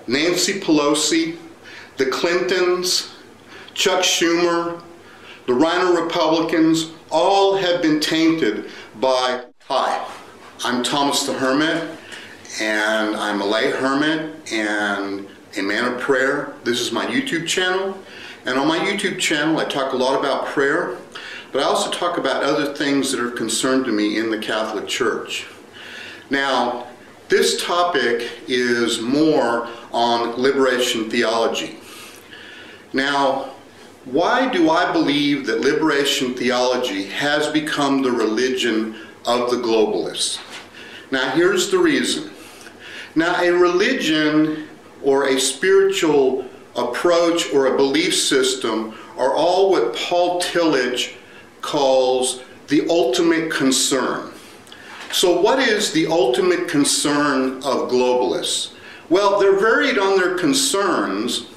Nanci Pelosi, the Clintons, Chuck Schumer, the rhino Republicans, all have been tainted by, hi, I'm Thomas the Hermit, and I'm a lay hermit and a man of prayer. This is my YouTube channel, and on my YouTube channel I talk a lot about prayer, but I also talk about other things that are concerned to me in the Catholic Church. Now, this topic is more on liberation theology. Now, why do I believe that liberation theology has become the religion of the globalists? Now, here's the reason. Now, a religion or a spiritual approach or a belief system are all what Paul Tillich calls the ultimate concern. So what is the ultimate concern of globalists? Well, they're varied on their concerns,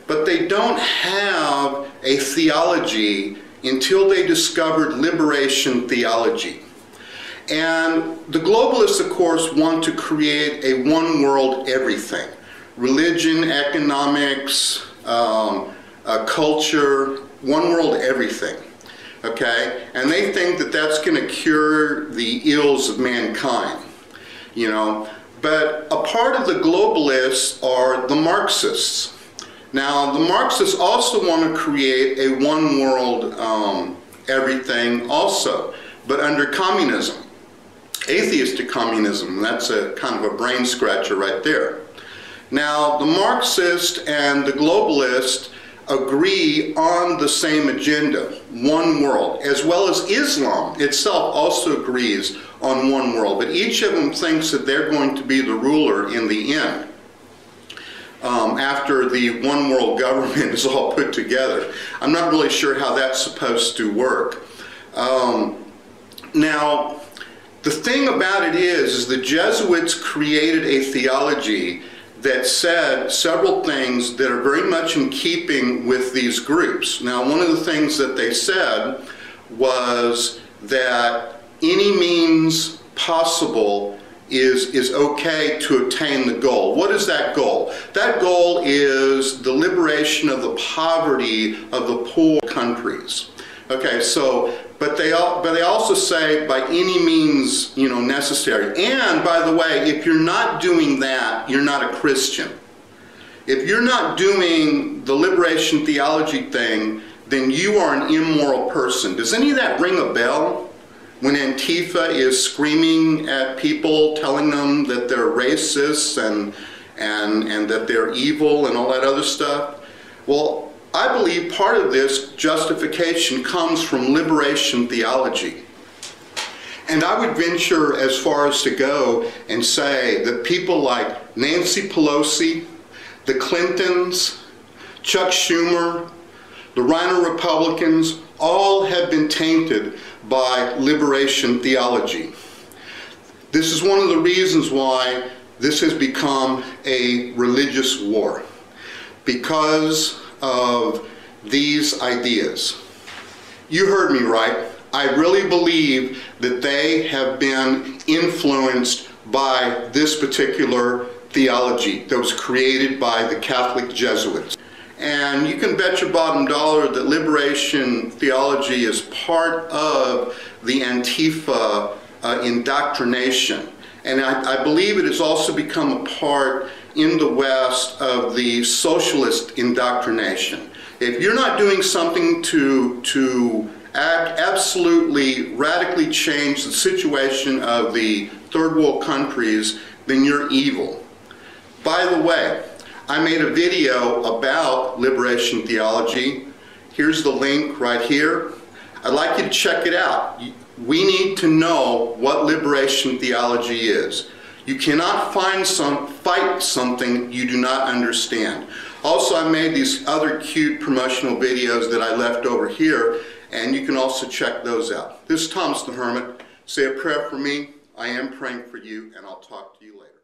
but they don't have a theology until they discovered liberation theology. And the globalists, of course, want to create a one world everything. Religion, economics, culture, one world everything. Okay? And they think that that's going to cure the ills of mankind. You know? But a part of the globalists are the Marxists. Now, the Marxists also want to create a one world everything also, but under communism. Atheistic communism, that's a kind of a brain scratcher right there. Now, the Marxist and the globalist agree on the same agenda, one world, as well as Islam itself also agrees on one world, but each of them thinks that they're going to be the ruler in the end, after the one world government is all put together. I'm not really sure how that's supposed to work. Now, the thing about it is the Jesuits created a theology that said several things that are very much in keeping with these groups. Now, one of the things that they said was that any means possible is okay to attain the goal. What is that goal? That goal is the liberation of the poverty of the poor countries. Okay, so, but they also say by any means, you know, necessary. And by the way, if you're not doing that, you're not a Christian. If you're not doing the liberation theology thing, then you are an immoral person. Does any of that ring a bell? When Antifa is screaming at people, telling them that they're racists and that they're evil and all that other stuff? Well, I believe part of this justification comes from liberation theology. And I would venture as far as to go and say that people like Nanci Pelosi, the Clintons, Chuck Schumer, the rhino Republicans, all have been tainted by liberation theology. This is one of the reasons why this has become a religious war, because of these ideas. You heard me right. I really believe that they have been influenced by this particular theology that was created by the Catholic Jesuits. And you can bet your bottom dollar that liberation theology is part of the Antifa indoctrination. And I believe it has also become a part in the West of the socialist indoctrination. If you're not doing something to absolutely radically change the situation of the third world countries, then you're evil. By the way, I made a video about liberation theology. Here's the link right here. I'd like you to check it out. We need to know what liberation theology is. You cannot fight something you do not understand. Also, I made these other cute promotional videos that I left over here, and you can also check those out. This is Thomas the Hermit. Say a prayer for me. I am praying for you, and I'll talk to you later.